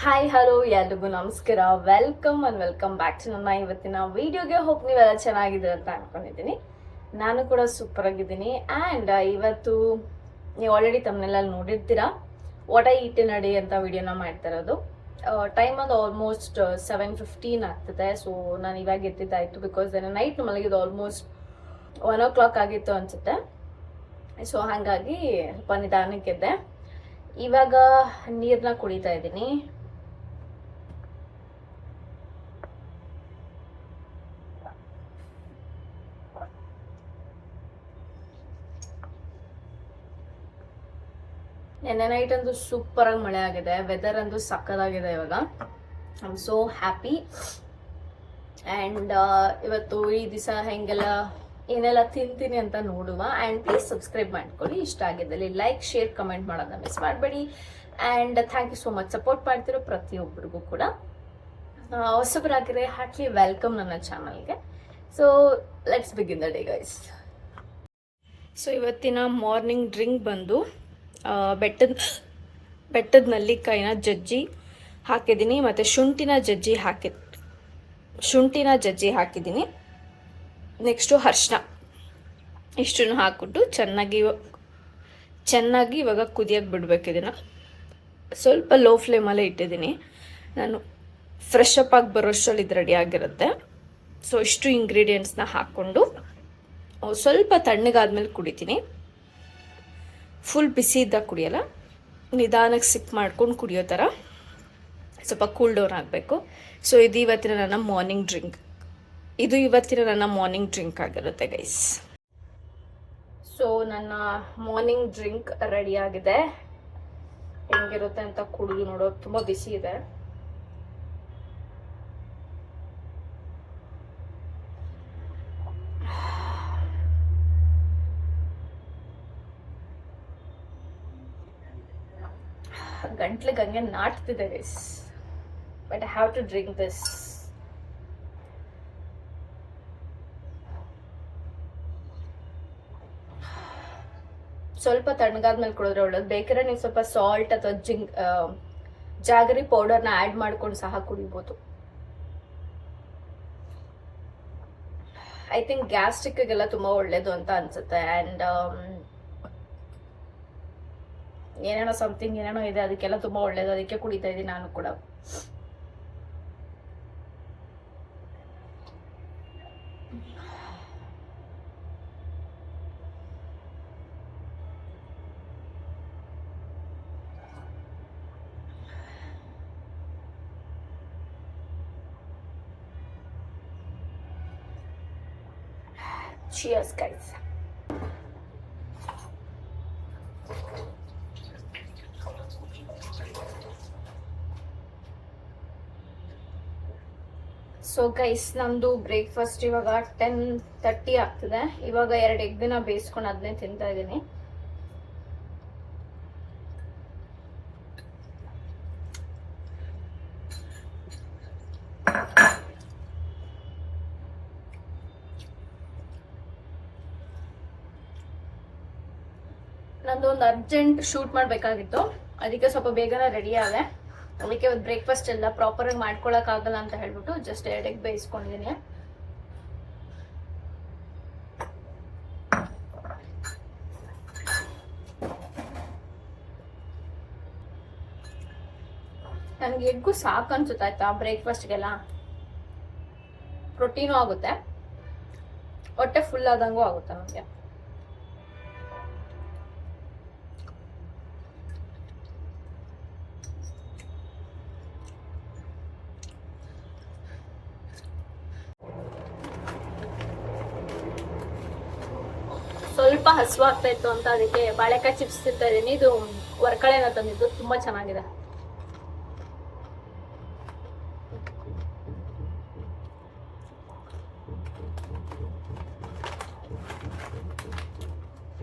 Hi hello ಎಲ್ರಿಗೂ ನಮಸ್ಕಾರ. Welcome back to ನನ್ನ ಇವತ್ತಿನ ವಿಡಿಯೋಗೆ. ಹೋಪ್ ನೀವೆಲ್ಲ ಚೆನ್ನಾಗಿದೆ ಅಂತ ಅನ್ಕೊಂಡಿದ್ದೀನಿ. ನಾನು ಕೂಡ ಸೂಪರ್ ಆಗಿದ್ದೀನಿ. ಆ್ಯಂಡ್ ಇವತ್ತು ನೀವು ಆಲ್ರೆಡಿ ತಮ್ಮನೆಲ್ಲ ನೋಡಿರ್ತೀರಾ what I eat in a day ಅಂತ ವಿಡಿಯೋನ ಮಾಡ್ತಾ ಇರೋದು. ಟೈಮ್ ಅದು ಆಲ್ಮೋಸ್ಟ್ 7:15 ಆಗ್ತದೆ. ಸೊ ನಾನು ಇವಾಗ ಎತ್ತಿದ್ದಾಯಿತು ಬಿಕಾಸ್ ನೈಟ್ ಮಲಗಿದ್ದು ಆಲ್ಮೋಸ್ಟ್ 1 o'clock ಆಗಿತ್ತು ಅನಿಸುತ್ತೆ. ಸೊ ಹಾಗಾಗಿ ಸ್ವಲ್ಪ ನಿಧಾನಕ್ಕಿದ್ದೆ. ಇವಾಗ ನೀರನ್ನ ಕುಡಿತಾ ಇದ್ದೀನಿ. ನೆನ್ನೆ ನೈಟ್ ಅಂತೂ ಸೂಪರ್ ಆಗಿ ಮಳೆ ಆಗಿದೆ. ವೆದರ್ ಅಂತೂ ಸಕ್ಕದಾಗಿದೆ ಇವಾಗ. I am so happy. And ಇವತ್ತು ಈ ದಿವಸ ಹೆಂಗೆಲ್ಲ ಏನೆಲ್ಲ ತಿಂತೀನಿ ಅಂತ ನೋಡುವ. ಆ್ಯಂಡ್ ಪ್ಲೀಸ್ ಸಬ್ಸ್ಕ್ರೈಬ್ ಮಾಡ್ಕೊಳ್ಳಿ. ಇಷ್ಟ ಆಗಿದ್ದಲ್ಲಿ ಲೈಕ್ ಶೇರ್ ಕಮೆಂಟ್ ಮಾಡೋದನ್ನ ಮಿಸ್ ಮಾಡಬೇಡಿ. And thank you so much support ಮಾಡ್ತಿರೋ ಪ್ರತಿಯೊಬ್ಬರಿಗೂ ಕೂಡ. ಹೊಸಬರಾಗಿದ್ರೆ ಹಾರ್ಟ್ಲಿ ವೆಲ್ಕಮ್ ನನ್ನ ಚಾನಲ್ಗೆ. So let's begin the day guys. So ಇವತ್ತಿನ ಮಾರ್ನಿಂಗ್ ಡ್ರಿಂಕ್ ಬಂದು ಬೆಟ್ಟದ ನಲ್ಲಿಕಾಯಿನ ಜಜ್ಜಿ ಹಾಕಿದ್ದೀನಿ ಮತ್ತು ಶುಂಠಿನ ಜಜ್ಜಿ ಹಾಕಿದ್ದೀನಿ. ನೆಕ್ಸ್ಟು ಅರಿಶಿನ ಇಷ್ಟನ್ನು ಹಾಕ್ಬಿಟ್ಟು ಚೆನ್ನಾಗಿ ಇವಾಗ ಕುದಿಯೋಕ್ಕೆ ಬಿಡಬೇಕು. ಇದನ್ನು ಸ್ವಲ್ಪ ಲೋ ಫ್ಲೇಮಲ್ಲೇ ಇಟ್ಟಿದ್ದೀನಿ. ನಾನು ಫ್ರೆಶ್ ಅಪ್ ಆಗಿ ಬರೋಷ್ಟರಲ್ಲಿ ಇದು ರೆಡಿ ಆಗಿರುತ್ತೆ. ಸೊ ಇಷ್ಟು ಇಂಗ್ರೀಡಿಯೆಂಟ್ಸ್ನ ಹಾಕ್ಕೊಂಡು ಸ್ವಲ್ಪ ತಣ್ಣಗಾದ್ಮೇಲೆ ಕುಡಿತೀನಿ. ಫುಲ್ ಬಿಸಿ ಇದ್ದಾಗ ಕುಡಿಯೋಲ್ಲ, ನಿಧಾನಕ್ಕೆ ಸಿಪ್ ಮಾಡ್ಕೊಂಡು ಕುಡಿಯೋ ಥರ ಸ್ವಲ್ಪ ಕೂಲ್ ಡೌನ್ ಆಗಬೇಕು. ಸೊ ಇದು ಇವತ್ತಿನ ನನ್ನ ಮಾರ್ನಿಂಗ್ ಡ್ರಿಂಕ್ ಆಗಿರುತ್ತೆ ಗೈಸ್. ಸೊ ನನ್ನ ಮಾರ್ನಿಂಗ್ ಡ್ರಿಂಕ್ ರೆಡಿ ಆಗಿದೆ. ಹೆಂಗಿರುತ್ತೆ ಅಂತ ಕುಡಿದು ನೋಡೋ. ತುಂಬ ಬಿಸಿ ಇದೆ. ಗಂಟ್ಲಿಗೆ ಹಂಗೆ ನಾಟ್ತಿದೆ guys, but I have to drink this. ಸ್ವಲ್ಪ ತಣ್ಣಗಾದ್ಮೇಲೆ ಕುಡಿದ್ರೆ ಒಳ್ಳೇದು. ಬೇಕಾದ್ರೆ ನೀವು ಸ್ವಲ್ಪ ಸಾಲ್ಟ್ ಅಥವಾ ಜಾಗರಿ ಪೌಡರ್ನ ಆ್ಯಡ್ ಮಾಡ್ಕೊಂಡು ಸಹ ಕುಡಿಬೋದು. ಐ ಥಿಂಕ್ ಗ್ಯಾಸ್ಟ್ರಿಕ್ಗೆಲ್ಲ ತುಂಬ ಒಳ್ಳೇದು ಅಂತ ಅನ್ಸುತ್ತೆ. ಆ್ಯಂಡ್ ಏನೇನೋ ಇದೆ, ಅದಕ್ಕೆಲ್ಲ ತುಂಬ ಒಳ್ಳೇದು. ಅದಕ್ಕೆ ಕುಡಿತಾ ಇದ್ದೀನಿ ನಾನು ಕೂಡ. Cheers guys. ಸೊ ಗೈಸ್, ನಮ್ದು ಬ್ರೇಕ್ಫಾಸ್ಟ್ ಇವಾಗ 10:30 ಆಗ್ತದೆ. ಇವಾಗ 2 ಎಗ್ನ ಬೇಯಿಸ್ಕೊಂಡು ಅದನ್ನೇ ತಿಂತಾ ಇದ್ದೀನಿ. ನಂದು ಒಂದು ಅರ್ಜೆಂಟ್ ಶೂಟ್ ಮಾಡಬೇಕಾಗಿತ್ತು, ಅದಕ್ಕೆ ಸ್ವಲ್ಪ ಬೇಗನೆ ರೆಡಿ ಆದೆ. ಅದಕ್ಕೆ ಒಂದು ಬ್ರೇಕ್ಫಾಸ್ಟ್ ಎಲ್ಲ ಪ್ರಾಪರಾಗಿ ಮಾಡ್ಕೊಳಕ್ಕಾಗಲ್ಲ ಅಂತ ಹೇಳ್ಬಿಟ್ಟು ಜಸ್ಟ್ 2 ಎಗ್ ಬೇಯಿಸ್ಕೊಂಡಿದ್ದೀನಿ. ನನಗೆ ಎಗ್ಗು ಸಾಕು ಅನ್ಸುತ್ತೆ ಆಯ್ತಾ. ಬ್ರೇಕ್ಫಾಸ್ಟ್ಗೆಲ್ಲ ಪ್ರೋಟೀನು ಆಗುತ್ತೆ, ಹೊಟ್ಟೆ ಫುಲ್ ಆದಂಗೂ ಆಗುತ್ತೆ ನನಗೆ. ಸ್ವಲ್ಪ ಹಸುವಾಗ್ತಾ ಇತ್ತು ಅಂತ ಅದಕ್ಕೆ ಬಾಳೆಕಾಯಿ ಚಿಪ್ಸ್ ತಿಂತಾ ಇದ್ದೀನಿ. ಇದು ಹೊರಕಳೆನ ತಂದಿದ್ದು, ತುಂಬಾ ಚೆನ್ನಾಗಿದೆ.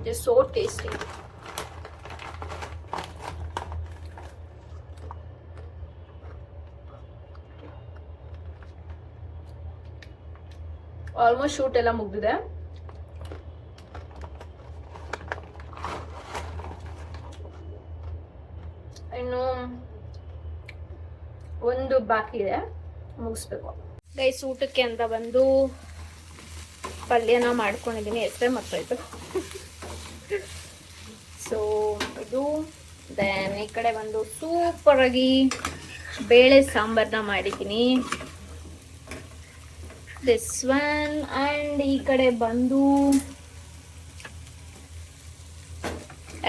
It's so tasty. Almost shoot ಎಲ್ಲ ಮುಗ್ದಿದೆ. ಇನ್ನು ಒಂದು ಬಾಕಿ ಇದೆ, ಮುಗಿಸ್ಬೇಕು. ಗೈಸ್ ಊಟಕ್ಕೆ ಅಂತ ಬಂದು ಪಲ್ಯನ ಮಾಡ್ಕೊಂಡಿದ್ದೀನಿ, ಹೆಸರೇ ಮಕ್ಕಳಿತ್ತು. ಸೊ ಇದು ದೆನ್ ಈ ಕಡೆ ಬಂದು ಸೂಪರಾಗಿ ಬೇಳೆ ಸಾಂಬಾರನ್ನ ಮಾಡಿದ್ದೀನಿ, ದಿಸ್ ಒನ್. ಆ್ಯಂಡ್ ಈ ಕಡೆ ಬಂದು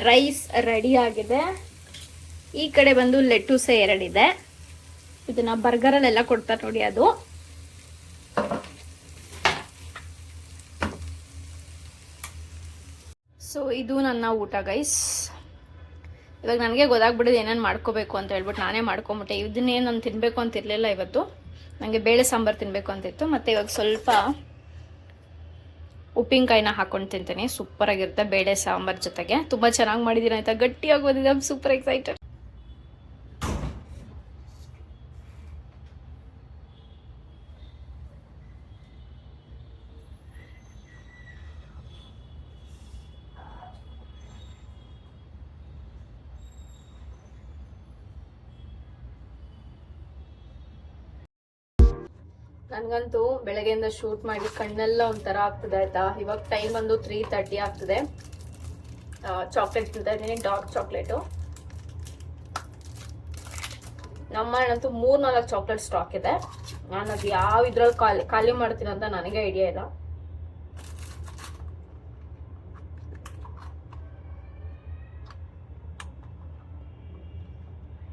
ರೈಸ್ ರೆಡಿ ಆಗಿದೆ. ಈ ಕಡೆ ಬಂದು ಲೆಟ್ಟೂಸೆ 2 ಇದೆ, ಇದನ್ನ ಬರ್ಗರಲ್ಲೆಲ್ಲ ಕೊಡ್ತಾರೆ ನೋಡಿ ಅದು. ಸೊ ಇದು ನನ್ನ ಊಟ ಗೈಸ್. ಇವಾಗ ನನಗೆ ಗೊತ್ತಾಗ್ಬಿಟ್ಟಿದೆ ಏನೇನು ಮಾಡ್ಕೋಬೇಕು ಅಂತ ಹೇಳ್ಬಿಟ್ಟು ನಾನೇ ಮಾಡ್ಕೊಂಬಿಟ್ಟೆ. ಇದನ್ನೇನು ನಾನು ತಿನ್ನಬೇಕು ಅಂತಿರಲಿಲ್ಲ ಇವತ್ತು, ನನಗೆ ಬೇಳೆ ಸಾಂಬಾರು ತಿನ್ನಬೇಕು ಅಂತಿತ್ತು. ಮತ್ತು ಇವಾಗ ಸ್ವಲ್ಪ ಉಪ್ಪಿನಕಾಯಿನ ಹಾಕೊಂಡು ತಿಂತೀನಿ, ಸೂಪರಾಗಿರುತ್ತೆ ಬೇಳೆ ಸಾಂಬಾರು ಜೊತೆಗೆ. ತುಂಬ ಚೆನ್ನಾಗಿ ಮಾಡಿದ್ದೀನಿ ಆಯಿತಾ, ಗಟ್ಟಿಯಾಗಿ ಬಂದಿದೆ, ಐ ಆಮ್ ಸೂಪರ್ ಎಕ್ಸೈಟೆಡ್. ನನಗಂತೂ ಬೆಳಗ್ಗೆಯಿಂದ ಶೂಟ್ ಮಾಡಿ ಕಣ್ಣೆಲ್ಲ ಒಂಥರ ಆಗ್ತದೆ ಆಯ್ತಾ. ಇವಾಗ ಟೈಮ್ ಒಂದು 3:30 ಆಗ್ತದೆ. ಚಾಕ್ಲೇಟ್ ತಿಂತಾ ಇದ್ದೀನಿ, ಡಾರ್ಕ್ ಚಾಕ್ಲೇಟು. ನಮ್ಮಣ್ಣಂತೂ 3-4 ಚಾಕ್ಲೇಟ್ ಸ್ಟಾಕ್ ಇದೆ. ನಾನು ಅದು ಯಾವ ಇದ್ರಲ್ಲಿ ಖಾಲಿ ಮಾಡ್ತೀನಿ ಅಂತ ನನಗೆ ಐಡಿಯಾ ಇಲ್ಲ.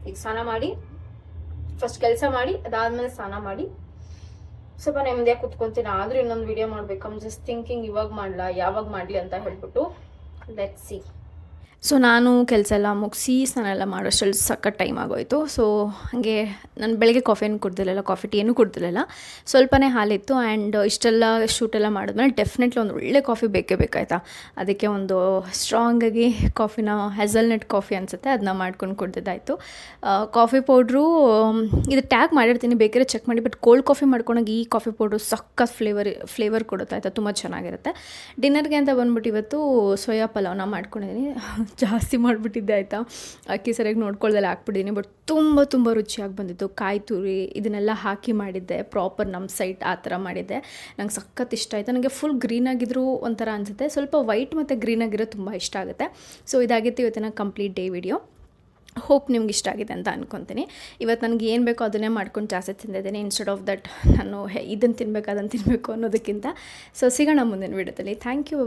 ಈಗ ಸ್ನಾನ ಮಾಡಿ, ಫಸ್ಟ್ ಕೆಲಸ ಮಾಡಿ, ಅದಾದ್ಮೇಲೆ ಸ್ನಾನ ಮಾಡಿ ಸ್ವಲ್ಪ ನೆಮ್ಮದಿಯಾಗಿ ಕುತ್ಕೊಂತೀನಿ. ಆದ್ರೂ ಇನ್ನೊಂದು ವಿಡಿಯೋ ಮಾಡ್ಬೇಕು. ಐ ಆಮ್ ಜಸ್ಟ್ ಥಿಂಕಿಂಗ್ ಇವಾಗ ಮಾಡಲಾ ಯಾವಾಗ ಮಾಡಲಿ ಅಂತ ಹೇಳ್ಬಿಟ್ಟು. Let's see. ಸೊ ನಾನು ಕೆಲಸ ಎಲ್ಲ ಮುಗಿಸಿ ಸ್ನಾನ ಎಲ್ಲ ಮಾಡೋಷ್ಟರಲ್ಲಿ ಸಖತ್ ಟೈಮ್ ಆಗೋಯಿತು. ಸೊ ಹಾಗೆ ನಾನು ಬೆಳಗ್ಗೆ ಕಾಫಿ ಏನು ಕುಡ್ದಿರಲಿಲ್ಲ, ಕಾಫಿ ಟೀ ಏನೂ ಕುಡ್ದಿರಲಿಲ್ಲ, ಸ್ವಲ್ಪನೇ ಹಾಲಿತ್ತು. ಆ್ಯಂಡ್ ಇಷ್ಟೆಲ್ಲ ಶೂಟೆಲ್ಲ ಮಾಡಿದ್ಮೇಲೆ ಡೆಫಿನೆಟ್ಲಿ ಒಂದು ಒಳ್ಳೆ ಕಾಫಿ ಬೇಕೇ ಬೇಕಾಯ್ತಾ. ಅದಕ್ಕೆ ಒಂದು ಸ್ಟ್ರಾಂಗಾಗಿ ಕಾಫಿನ ಹ್ಯಾಸಲ್ನಟ್ ಕಾಫಿ ಅನಿಸುತ್ತೆ, ಅದನ್ನ ಮಾಡ್ಕೊಂಡು ಕುಡ್ದಿದ್ದಾಯಿತು. ಕಾಫಿ ಪೌಡ್ರು ಇದು ಟ್ಯಾಗ್ ಮಾಡಿರ್ತೀನಿ, ಬೇಕಾದ್ರೆ ಚೆಕ್ ಮಾಡಿ. ಬಟ್ ಕೋಲ್ಡ್ ಕಾಫಿ ಮಾಡ್ಕೊಂಡಾಗ ಈ ಕಾಫಿ ಪೌಡ್ರು ಸಖತ್ ಫ್ಲೇವರ್ ಕೊಡುತ್ತೆ ಆಯಿತಾ, ತುಂಬ ಚೆನ್ನಾಗಿರುತ್ತೆ. ಡಿನ್ನರ್ಗೆ ಅಂತ ಬಂದ್ಬಿಟ್ಟು ಇವತ್ತು ಸೋಯಾ ಪಲಾವ್ನ ಮಾಡ್ಕೊಂಡಿದ್ದೀನಿ. ಜಾಸ್ತಿ ಮಾಡಿಬಿಟ್ಟಿದ್ದೆ ಆಯಿತಾ, ಅಕ್ಕಿ ಸರಿಯಾಗಿ ನೋಡ್ಕೊಳ್ದಲ್ಲ ಹಾಕ್ಬಿಟ್ಟಿದ್ದೀನಿ. ಬಟ್ ತುಂಬ ರುಚಿಯಾಗಿ ಬಂದಿತ್ತು. ಕಾಯಿ ತುರಿ ಇದನ್ನೆಲ್ಲ ಹಾಕಿ ಮಾಡಿದ್ದೆ, ಪ್ರಾಪರ್ ನಮ್ಮ ಸೈಟ್ ಆ ಥರ ಮಾಡಿದ್ದೆ. ನಂಗೆ ಸಖತ್ ಇಷ್ಟ ಆಯಿತು. ನನಗೆ ಫುಲ್ ಗ್ರೀನಾಗಿದ್ದರೂ ಒಂಥರ ಅನಿಸುತ್ತೆ, ಸ್ವಲ್ಪ ವೈಟ್ ಮತ್ತು ಗ್ರೀನಾಗಿರೋ ತುಂಬ ಇಷ್ಟ ಆಗುತ್ತೆ. ಸೊ ಇದಾಗಿತ್ತು ಇವತ್ತಿನ ಕಂಪ್ಲೀಟ್ ಡೇ ವಿಡಿಯೋ. ಹೋಪ್ ನಿಮ್ಗೆ ಇಷ್ಟ ಆಗಿದೆ ಅಂತ ಅನ್ಕೊತೀನಿ. ಇವತ್ತು ನನಗೆ ಏನು ಬೇಕೋ ಅದನ್ನೇ ಮಾಡ್ಕೊಂಡು ಜಾಸ್ತಿ ತಿಂದಿದ್ದೀನಿ, ಇನ್ಸ್ಟೆಡ್ ಆಫ್ ದಟ್ ನಾನು ಇದನ್ನು ತಿನ್ನಬೇಕು ಅದನ್ನು ತಿನ್ನಬೇಕು ಅನ್ನೋದಕ್ಕಿಂತ. ಸೊ ಸಿಗೋಣ ಮುಂದಿನ ವಿಡಿಯೋದಲ್ಲಿ. Thank you.